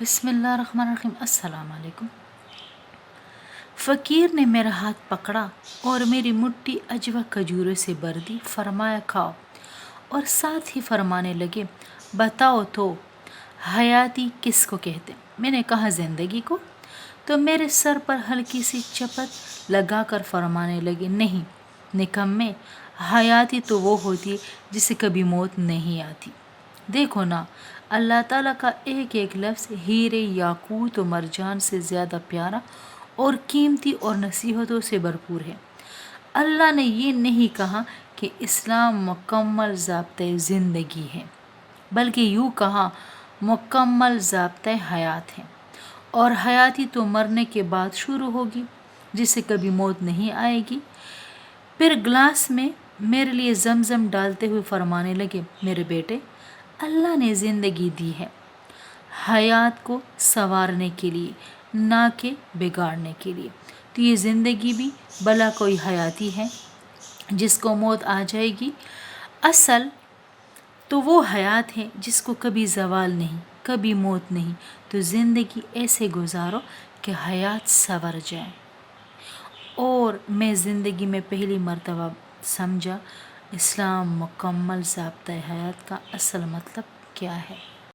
بسم اللہ الرحمن الرحیم۔ السلام علیکم۔ فقیر نے میرا ہاتھ پکڑا اور میری مٹھی اجوا کھجوروں سے بھر دی، فرمایا کھاؤ، اور ساتھ ہی فرمانے لگے بتاؤ تو حیاتی کس کو کہتے ہیں؟ میں نے کہا زندگی کو۔ تو میرے سر پر ہلکی سی چپت لگا کر فرمانے لگے نہیں نکمے، حیاتی تو وہ ہوتی ہے جسے کبھی موت نہیں آتی۔ دیکھو نا، اللہ تعالیٰ کا ایک ایک لفظ ہیرے یاقوت و مرجان سے زیادہ پیارا اور قیمتی اور نصیحتوں سے بھرپور ہے۔ اللہ نے یہ نہیں کہا کہ اسلام مکمل ضابطۂ زندگی ہے، بلکہ یوں کہا مکمل ضابطۂ حیات ہے، اور حیاتی تو مرنے کے بعد شروع ہوگی جسے کبھی موت نہیں آئے گی۔ پھر گلاس میں میرے لیے زمزم ڈالتے ہوئے فرمانے لگے میرے بیٹے، اللہ نے زندگی دی ہے حیات کو سنوارنے کے لیے، نہ کہ بگاڑنے کے لیے۔ تو یہ زندگی بھی بلا کوئی حیاتی ہے جس کو موت آ جائے گی۔ اصل تو وہ حیات ہے جس کو کبھی زوال نہیں، کبھی موت نہیں۔ تو زندگی ایسے گزارو کہ حیات سنور جائے۔ اور میں زندگی میں پہلی مرتبہ سمجھا اسلام مکمل ضابطۂ حیات کا اصل مطلب کیا ہے۔